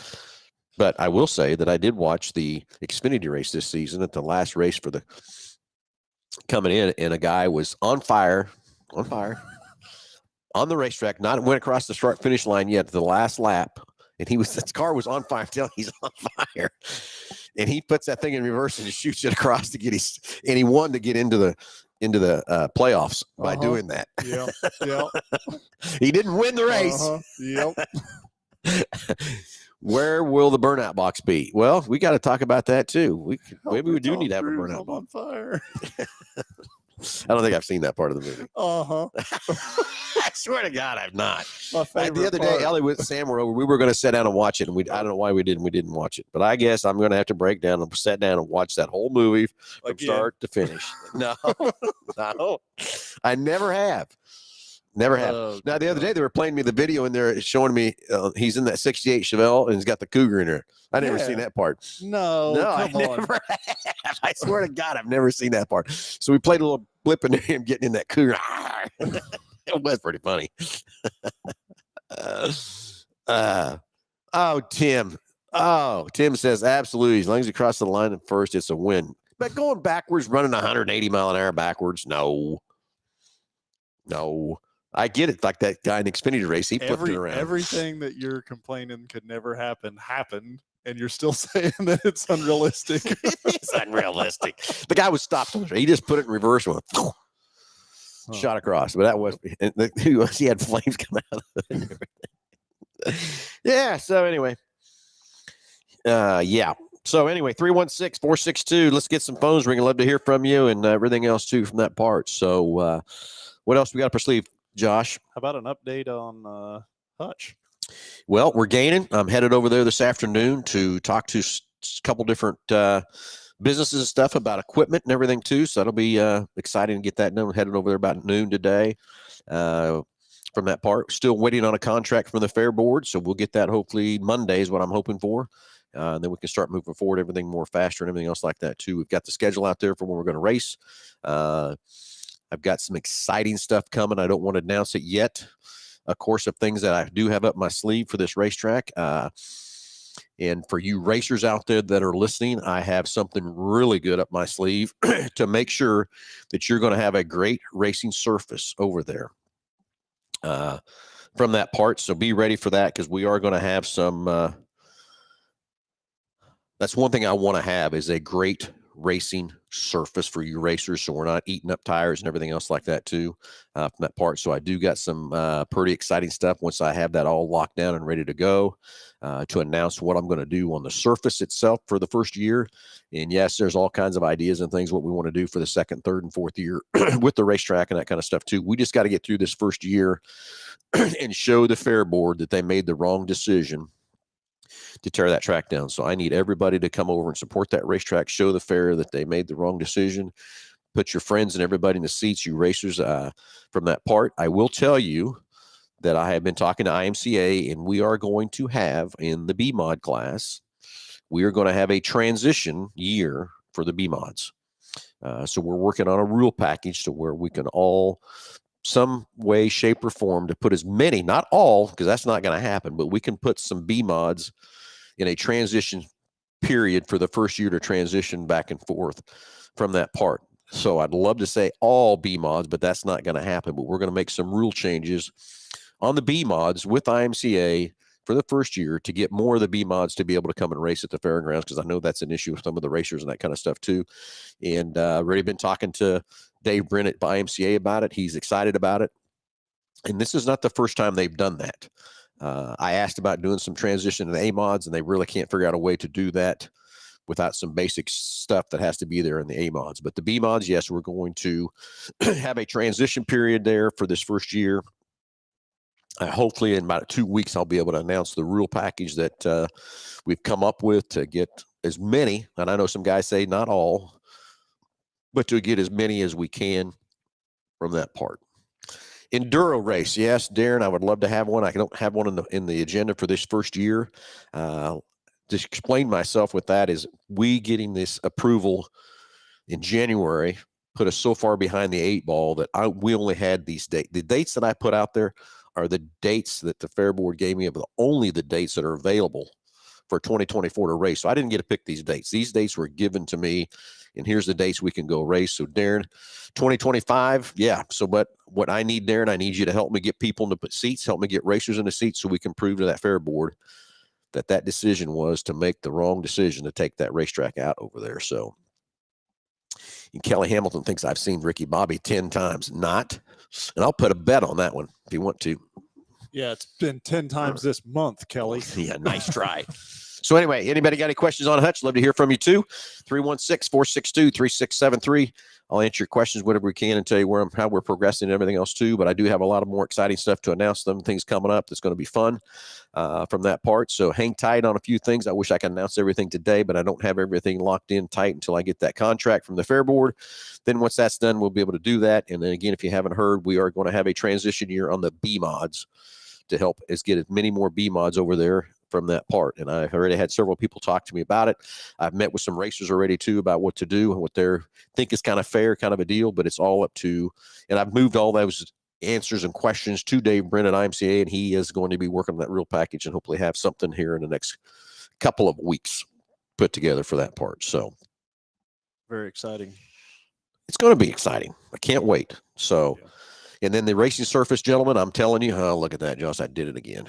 But I will say that I did watch the Xfinity race this season at the last race for the coming in, and a guy was on fire on the racetrack, not went across the start finish line yet, the last lap, and his car was on fire. He's on fire, and he puts that thing in reverse and just shoots it across to get and he wanted to get into the playoffs by doing that. Yeah. He didn't win the race. Yep. Where will the burnout box be? Well, we got to talk about that too. Maybe we do need to have a burnout box. On fire. I don't think I've seen that part of the movie. I swear to God, I've not. My favorite the other day, Ellie with Sam were over. We were going to sit down and watch it, and I don't know why we didn't. We didn't watch it, but I guess I'm going to have to break down and sit down and watch that whole movie from start to finish. No, I never have. Never have. Now, the other day, they were playing me the video in there showing me he's in that 68 Chevelle and he's got the Cougar in there. I never seen that part. No, I never have. I swear to God, I've never seen that part. So we played a little blip in him getting in that Cougar. It was pretty funny. Tim. Tim says, absolutely. As long as you cross the line at first, it's a win. But going backwards, running 180 mile an hour backwards, no. I get it. Like that guy in Xfinity race, he flipped it around. Everything that you're complaining could never happen happened, and you're still saying that it's unrealistic. It's unrealistic. The guy was stopped. He just put it in reverse and went, shot across. But that was, he had flames coming out of it. Yeah. So anyway, So anyway, 316-462. Let's get some phones ringing. Love to hear from you and everything else too from that part. So what else we got up our sleeve, Josh? How about an update on Hutch? Well, we're gaining. I'm headed over there this afternoon to talk to a couple different businesses and stuff about equipment and everything too. So that'll be exciting to get that done. Headed over there about noon today. From that part, still waiting on a contract from the fair board. So we'll get that hopefully Monday is what I'm hoping for. And then we can start moving forward, everything more faster and everything else like that too. We've got the schedule out there for when we're going to race. I've got some exciting stuff coming. I don't want to announce it yet. A course of things that I do have up my sleeve for this racetrack. And for you racers out there that are listening, I have something really good up my sleeve to make sure that you're going to have a great racing surface over there from that part. So be ready for that because we are going to have some that's one thing I want to have is a great racing surface for you racers. So we're not eating up tires and everything else like that too from that part. So I do got some pretty exciting stuff once I have that all locked down and ready to go to announce what I'm going to do on the surface itself for the first year. And yes, there's all kinds of ideas and things what we want to do for the second, third, and fourth year with the racetrack and that kind of stuff too. We just got to get through this first year and show the fair board that they made the wrong decision to tear that track down. So I need everybody to come over and support that racetrack, show the fair that they made the wrong decision, put your friends and everybody in the seats, you racers from that part. I will tell you that I have been talking to IMCA and we are going to have in the B mod class, we are going to have a transition year for the B mods. So we're working on a rule package to where we can all some way, shape, or form to put as many, not all, because that's not going to happen, but we can put some B mods in a transition period for the first year to transition back and forth from that part. So I'd love to say all B mods, but that's not going to happen. But we're going to make some rule changes on the B mods with IMCA for the first year to get more of the B mods to be able to come and race at the fairgrounds, because I know that's an issue with some of the racers and that kind of stuff too. And already been talking to Dave Brent at IMCA about it. He's excited about it. And this is not the first time they've done that. I asked about doing some transition in A mods, and they really can't figure out a way to do that without some basic stuff that has to be there in the A mods. But the B mods, yes, we're going to have a transition period there for this first year. Hopefully in about 2 weeks, I'll be able to announce the rule package that we've come up with to get as many, and I know some guys say not all, but to get as many as we can from that part. Enduro race. Yes, Darren, I would love to have one. I don't have one in the agenda for this first year. To explain myself with that is we getting this approval in January put us so far behind the 8 ball that we only had these dates. The dates that I put out there are the dates that the fair board gave me, but only the dates that are available for 2024 to race. So I didn't get to pick these dates. These dates were given to me, and here's the dates we can go race. So Darren, 2025, yeah. So but what I need, Darren, I need you to help me get people in the seats, help me get racers in the seats so we can prove to that fair board that decision was to make the wrong decision to take that racetrack out over there. So and Kelly Hambelton thinks I've seen Ricky Bobby 10 times. Not. And I'll put a bet on that one if you want to. Yeah, it's been 10 times this month, Kelly. Yeah, nice try. So anyway, anybody got any questions on Hutch? Love to hear from you too. 316-462-3673. I'll answer your questions whatever we can and tell you how we're progressing and everything else too. But I do have a lot of more exciting stuff to announce. Some things coming up that's going to be fun from that part. So hang tight on a few things. I wish I could announce everything today, but I don't have everything locked in tight until I get that contract from the Fair Board. Then once that's done, we'll be able to do that. And then again, if you haven't heard, we are going to have a transition year on the B mods to help us get as many more B mods over there from that part. And I've already had several people talk to me about it. I've met with some racers already too about what to do and what they think is kind of fair, kind of a deal, but it's all up to, and I've moved all those answers and questions to Dave Brent at IMCA, and he is going to be working on that real package and hopefully have something here in the next couple of weeks put together for that part. So very exciting. It's going to be exciting. I can't wait. So, yeah. And then the racing surface, gentlemen, I'm telling you, oh, look at that, Josh, I did it again.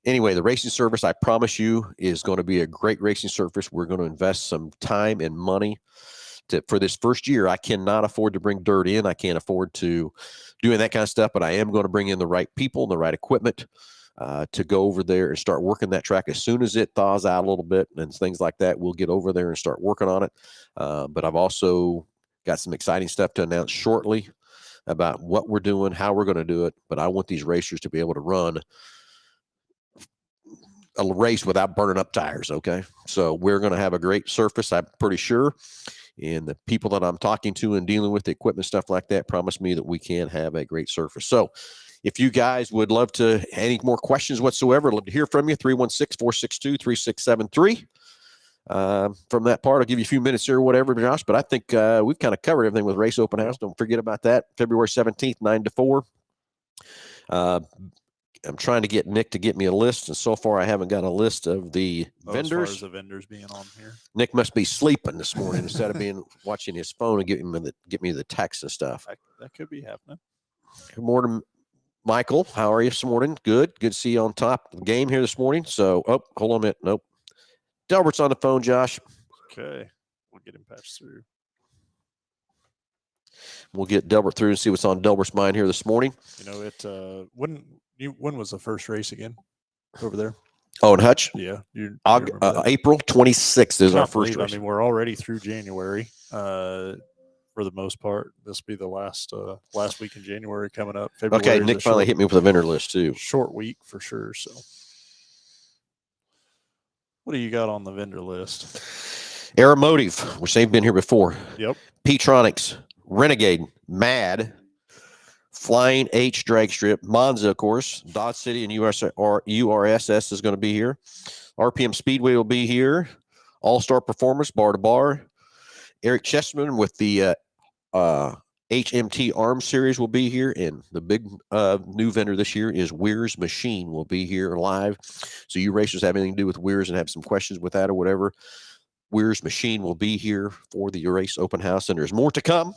Anyway, the racing surface, I promise you, is going to be a great racing surface. We're going to invest some time and money for this first year. I cannot afford to bring dirt in. I can't afford to doing that kind of stuff, but I am going to bring in the right people and the right equipment to go over there and start working that track. As soon as it thaws out a little bit and things like that, we'll get over there and start working on it. But I've also got some exciting stuff to announce shortly about what we're doing, how we're going to do it. But I want these racers to be able to run a race without burning up tires. Okay. So we're going to have a great surface, I'm pretty sure. And the people that I'm talking to and dealing with the equipment, stuff like that, promise me that we can have a great surface. So if you guys would love to, any more questions whatsoever, I'd love to hear from you. 316-462-3673. From that part, I'll give you a few minutes here or whatever, Josh, but I think we've kind of covered everything with Race Open House. Don't forget about that. February 17th, 9 to 4. I'm trying to get Nick to get me a list, and so far I haven't got a list of the vendors. As far as the vendors being on here, Nick must be sleeping this morning instead of being watching his phone and get me the text and stuff. That could be happening. Good morning, Michael. How are you this morning? Good. Good to see you on top of the game here this morning. So, hold on a minute. Nope. Delbert's on the phone, Josh. Okay, we'll get him patched through. We'll get Delbert through and see what's on Delbert's mind here this morning. You know, when was the first race again over there? Oh, in Hutch? Yeah. April 26th is our first race. I mean, we're already through January for the most part. This will be the last week in January coming up. February okay, Nick finally hit me with a vendor list too. Short week for sure. So what do you got on the vendor list? Aeromotive, which they've been here before. Yep. P-Tronics, Renegade, Mad, Flying H drag strip, Monza, of course, Dodge City and URSS is going to be here. RPM Speedway will be here. All-Star Performance, bar to bar. Eric Chessman with the HMT Arms Series will be here. And the big new vendor this year is Weir's Machine will be here live. So you racers have anything to do with Weir's and have some questions with that or whatever, Weir's Machine will be here for the Race Open House. And there's more to come.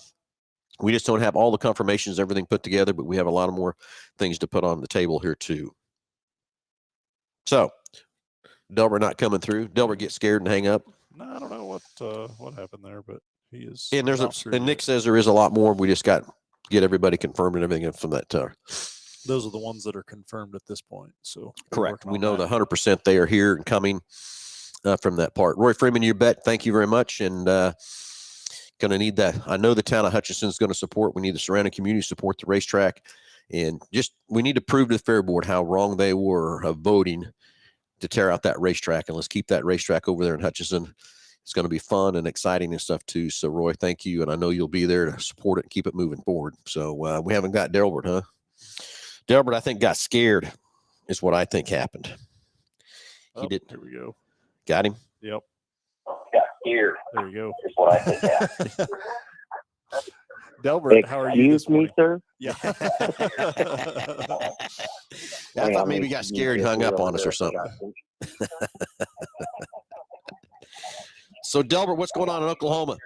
We just don't have all the confirmations, everything put together, but we have a lot of more things to put on the table here too. So, Delbert not coming through. Delbert get scared and hang up. No, I don't know what happened there, but he is. And Nick says there is a lot more. We just got to get everybody confirmed and everything from that. Those are the ones that are confirmed at this point. So correct. We know the 100% they are here and coming from that part. Roy Freeman, you bet. Thank you very much. And going to need that. I know the town of Hutchinson is going to support. We need the surrounding community to support the racetrack. And we need to prove to the Fair Board how wrong they were of voting to tear out that racetrack. And let's keep that racetrack over there in Hutchinson. It's going to be fun and exciting and stuff too. So, Roy, thank you. And I know you'll be there to support it and keep it moving forward. So we haven't got Delbert, huh? Delbert, I think, got scared is what I think happened. He did. Here we go. Got him? Yep. Got scared. There you go. Is what I think happened. Delbert, how are you this morning? Excuse me, sir? Yeah. I thought maybe he got scared and hung up on us or something. So, Delbert, what's going on in Oklahoma?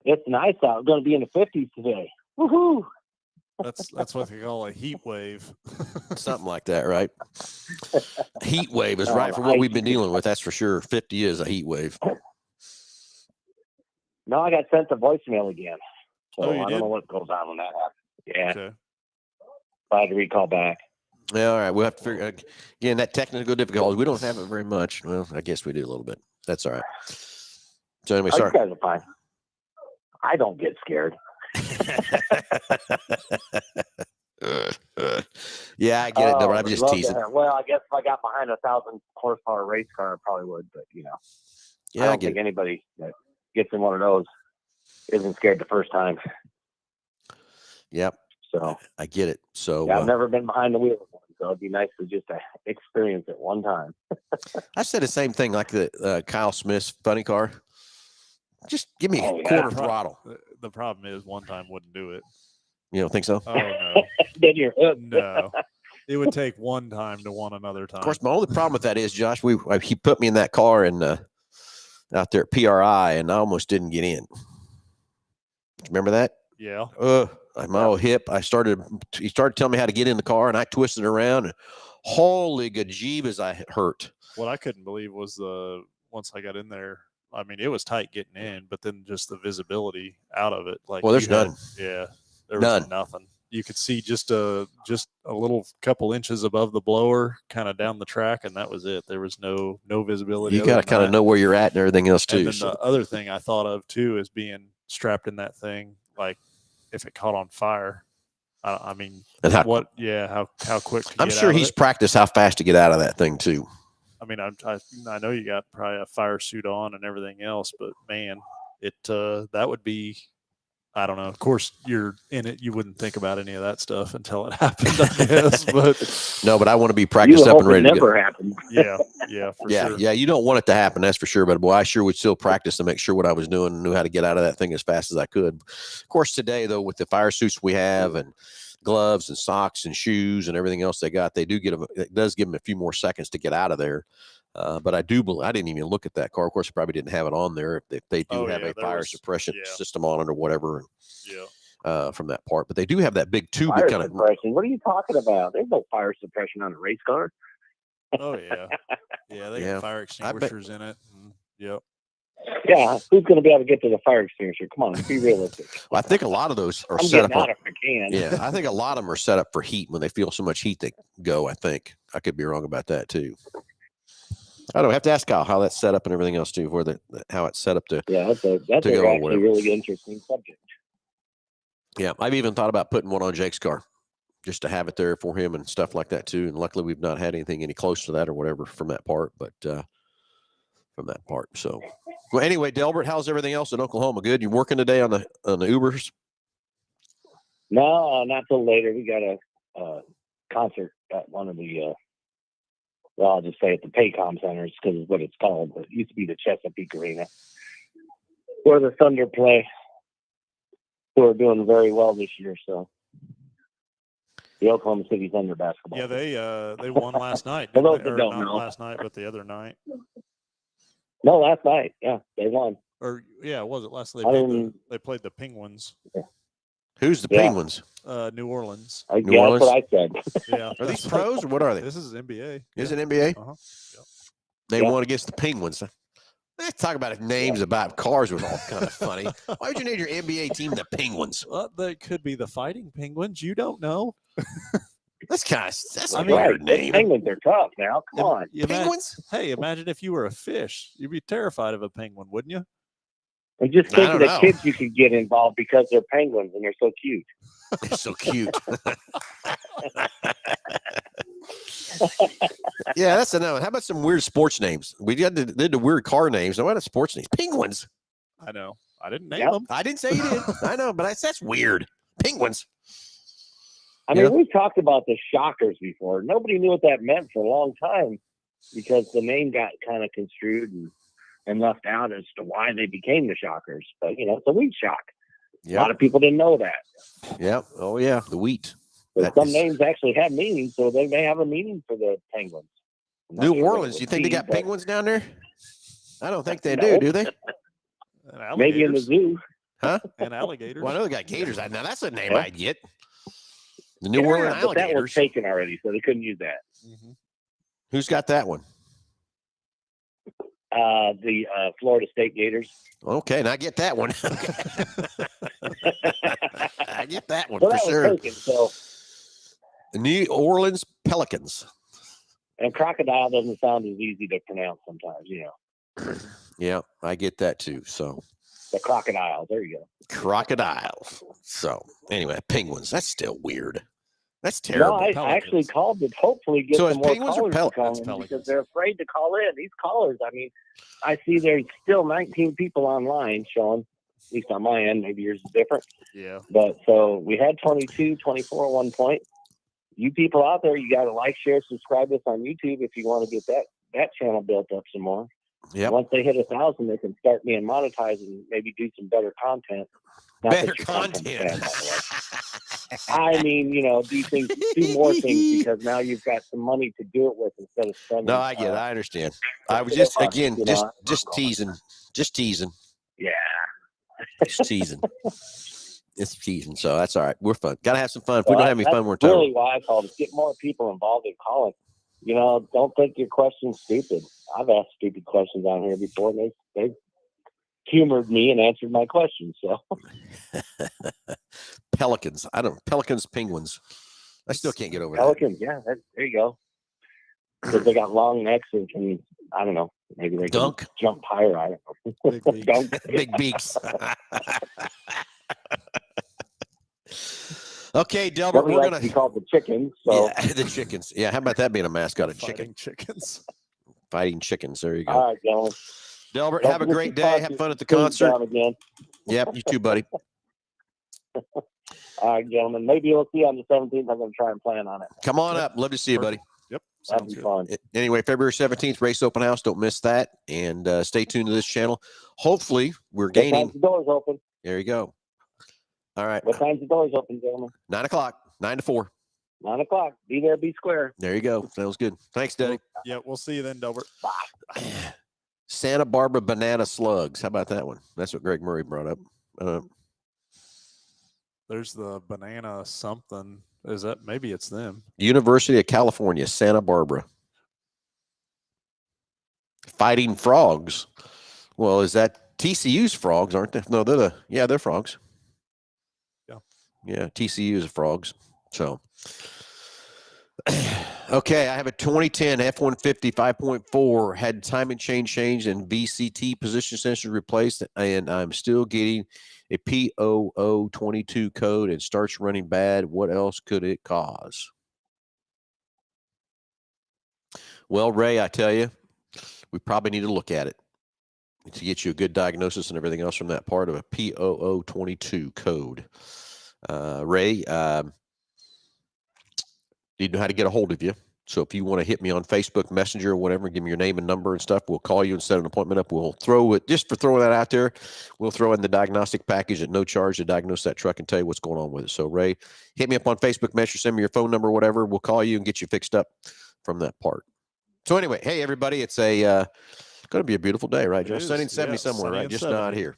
It's nice out. Going to be in the 50s today. Woohoo! That's what they call a heat wave. Something like that, right? Heat wave is right for what we've been dealing with. That's for sure. 50 is a heat wave. No, I got sent a voicemail again. So Oh, you I did? don't know what goes on when that happens. Yeah. Okay. I had to recall back. Yeah, all right. We'll have to figure again that technical difficulties. We don't have it very much. Well, I guess we do a little bit. That's all right. So anyway, You sorry. guys are fine. I don't get scared. Yeah, I get it. No, I'm just teasing. Well, I guess if I got behind a 1,000 horsepower race car, I probably would. But Yeah, I don't think anybody that gets in one of those isn't scared the first time. Yep. So I get it. So yeah, I've never been behind the wheel of one, so it'd be nice to just experience it one time. I said the same thing, like the Kyle Smith's funny car. Just give me a quarter throttle. The problem is one time wouldn't do it. You don't think so? Oh no. Then you're hooked. No. It would take one time to want another time. Of course, my only problem with that is, Josh, he put me in that car and out there at PRI, and I almost didn't get in. Remember that? Yeah. My old hip. He started telling me how to get in the car, and I twisted around, and holy gajibas, I hurt. What I couldn't believe was once I got in there, I mean, it was tight getting in, but then just the visibility out of it. Like, well, there's none. Yeah, there was nothing. You could see just a little couple inches above the blower, kind of down the track, and that was it. There was no visibility. You got to kind of know where you're at and everything else too. And then the other thing I thought of too is being strapped in that thing, like if it caught on fire. I mean, and how quick? I'm sure he's practiced how fast to get out of that thing too. I mean, I know you got probably a fire suit on and everything else, but man, that would be, I don't know. Of course, you're in it. You wouldn't think about any of that stuff until it happened, I guess. But no, but I want to be practiced up and ready to go. Never happened. Yeah, for sure. Yeah. You don't want it to happen, that's for sure. But boy, I sure would still practice to make sure what I was doing and knew how to get out of that thing as fast as I could. Of course, today though, with the fire suits we have and gloves and socks and shoes and everything else they got, it does give them a few more seconds to get out of there. But I didn't even look at that car. Of course, I probably didn't have it on there if they do have a fire suppression system on it or whatever. From that part, but they do have that big tube fire that kind of. What are you talking about? There's no fire suppression on a race car. Oh yeah, they got fire extinguishers in it. Yep. Yeah, who's going to be able to get to the fire extinguisher? Come on, be realistic. Well, I think a lot of those are I'm set up. Out if I can. Yeah, I think a lot of them are set up for heat. When they feel so much heat, they go. I think I could be wrong about that too. I don't have to ask Kyle how that's set up and everything else too, how it's set up to. Yeah, that's actually a really interesting subject. Yeah, I've even thought about putting one on Jake's car, just to have it there for him and stuff like that too. And luckily, we've not had anything any close to that or whatever from that part, but from that part. So, well, anyway, Delbert, how's everything else in Oklahoma? Good. You working today on the Ubers? No, not till later. We got a concert at one of the. Well, I'll just say at the Paycom Centers because it's what it's called. But it used to be the Chesapeake Arena, where the Thunder play. Who are doing very well this year, so the Oklahoma City Thunder basketball. Yeah, they won last night. For those that or don't not know. last night, but the other night. No, last night. Yeah, they won. Or was it last night? They played the Penguins. Yeah. Who's the Penguins? New Orleans. New Orleans? That's what I said. Yeah. Are these pros or what are they? This is NBA. Is it NBA? Uh-huh. Yep. They won against the Penguins. Let's talk about names about cars was all kind of funny. Why would you name your NBA team the Penguins? Well, they could be the Fighting Penguins. You don't know. That's a weird name. Penguins are tough now. Come on. Penguins? Hey, imagine if you were a fish. You'd be terrified of a penguin, wouldn't you? And just think of the kids you could get involved because they're penguins and they're so cute. They're so cute. Yeah, that's another one. How about some weird sports names? We did the weird car names. Now, what are sports names? Penguins. I know. I didn't name them. I didn't say you did. I know, but that's weird. Penguins. I mean, we've talked about the Shockers before. Nobody knew what that meant for a long time because the name got kind of construed and left out as to why they became the Shockers. But, it's a wheat shock. Yep. A lot of people didn't know that. Yeah. Oh, yeah. The wheat. But some names actually have meaning, so they may have a meaning for the Penguins. New Orleans, you think they got penguins down there? I don't think they do they? Maybe in the zoo. Huh? And alligators. Well, I know they got gators. Now, that's a name I'd get. The New Orleans alligators. But that was taken already, so they couldn't use that. Mm-hmm. Who's got that one? The Florida State Gators. Okay, and I get that one. I get that one well, for that sure. Was taken, so New Orleans Pelicans. And crocodile doesn't sound as easy to pronounce sometimes, Yeah, I get that too. So the crocodile, there you go. Crocodiles. So anyway, penguins. That's still weird. That's terrible. No, I actually called to hopefully get some more callers to call in because they're afraid to call in. These callers, I mean, I see there's still 19 people online showing, at least on my end. Maybe yours is different. Yeah. But so we had 22, 24 at one point. You people out there, you got to like, share, subscribe us on YouTube if you want to get that channel built up some more. Yeah. Once they hit 1,000, they can start being monetized and maybe do some better content. Better content. I mean, do more things because now you've got some money to do it with instead of spending. No, I get it. I understand. I was just teasing. Just teasing. Yeah. Just teasing. It's teasing. So that's all right. We're fun. Got to have some fun. If we don't have any fun, we're told. Really why I called it. Get more people involved in calling. Don't think your question's stupid. I've asked stupid questions on here before, and they've humored me and answered my questions. So Pelicans. Pelicans, penguins. I still can't get over Pelicans, yeah, there you go. Because they got long necks and can, I don't know, maybe they can jump higher. I don't know. Big beaks. Dunk. Big beaks. Okay, Delbert, we're going to be called the chickens. So. Yeah, the chickens. Yeah, how about that being a mascot of chicken? Chickens. Fighting chickens. There you go. All right, gentlemen. Delbert, have a great day. Have fun at the concert. Again. Yep, you too, buddy. All right, gentlemen. Maybe we'll see you on the 17th. I'm going to try and plan on it. Come on up. Love to see you, buddy. Yep. That'll be fun. Anyway, February 17th, Race Open House. Don't miss that. And stay tuned to this channel. Hopefully, we're gaining. What time's the doors open? There you go. All right. What time's the doors open, gentlemen? 9 o'clock. 9 to 4. 9 o'clock. Be there, be square. There you go. Sounds good. Thanks, Daddy. Yeah, we'll see you then, Delbert. Bye. Santa Barbara banana slugs. How about that one? That's what Greg Murray brought up. There's the banana something. Is that maybe it's them? University of California, Santa Barbara. Fighting frogs. Well, is that TCU's frogs, aren't they? No, they're frogs. Yeah, TCU is frogs. So, okay, I have a 2010 F-150 5.4, had timing chain changed and VCT position sensors replaced, and I'm still getting a P0022 code and starts running bad. What else could it cause? Well, Ray, I tell you, we probably need to look at it to get you a good diagnosis and everything else from that part of a P0022 code. Ray, need to know how to get a hold of you. So if you want to hit me on Facebook Messenger or whatever, give me your name and number and stuff, we'll call you and set an appointment up. We'll throw it, just for throwing that out there, we'll throw in the diagnostic package at no charge to diagnose that truck and tell you what's going on with it. So Ray, hit me up on Facebook Messenger, send me your phone number, whatever. We'll call you and get you fixed up from that part. So anyway, hey everybody, it's going to be a beautiful day, right, Joe? Sunny and 70 somewhere, right? Just 70. Not here.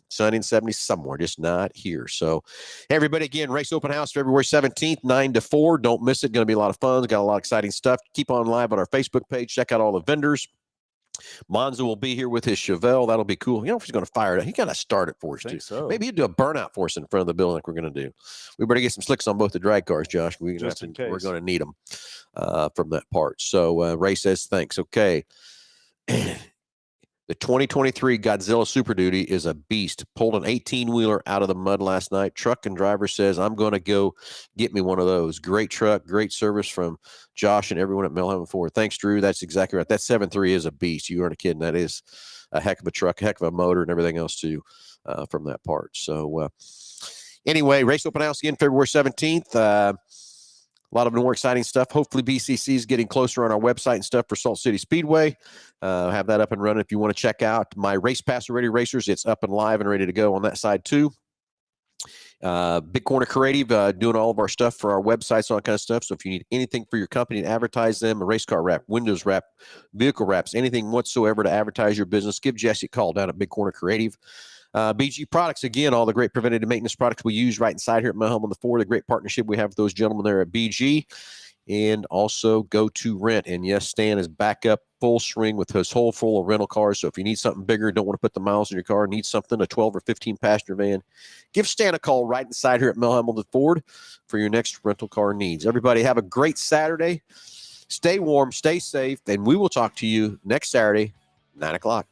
Sunny and 70 somewhere, just not here. So, hey, everybody, again, Race Open House, February 17th, 9 to 4. Don't miss it. Going to be a lot of fun. Got a lot of exciting stuff. Keep on live on our Facebook page. Check out all the vendors. Monza will be here with his Chevelle. That'll be cool. If he's going to fire it up. He got to start it for us, too. So. Maybe he'd do a burnout for us in front of the building like we're going to do. We better get some slicks on both the drag cars, Josh. We're going to need them from that part. So, Ray says thanks. Okay. The 2023 Godzilla Super Duty is a beast. Pulled an 18-wheeler out of the mud last night. Truck and driver says, I'm going to go get me one of those. Great truck, great service from Josh and everyone at Mel Hambelton Ford. Thanks, Drew. That's exactly right. That 7.3 is a beast. You aren't kidding. That is a heck of a truck, a heck of a motor, and everything else, too, from that part. So, anyway, Race Open House again, February 17th. A lot of more exciting stuff. Hopefully BCC is getting closer on our website and stuff for Salt City Speedway. Have that up and running. If you want to check out my Race Pass Ready Racers, it's up and live and ready to go on that side too. Big Corner Creative doing all of our stuff for our websites, all that kind of stuff. So if you need anything for your company to advertise them, a race car wrap, windows wrap, vehicle wraps, anything whatsoever to advertise your business, give Jesse a call down at Big Corner Creative. BG Products, again, all the great preventative maintenance products we use right inside here at Mel Hambelton Ford, a great partnership we have with those gentlemen there at BG. and also Go To Rent. And yes, Stan is back up full swing with his whole full of rental cars. So if you need something bigger, don't want to put the miles in your car, need something, a 12 or 15 passenger van, give Stan a call right inside here at Mel Hambelton Ford for your next rental car needs. Everybody have a great Saturday. Stay warm, stay safe, and we will talk to you next Saturday, 9 o'clock.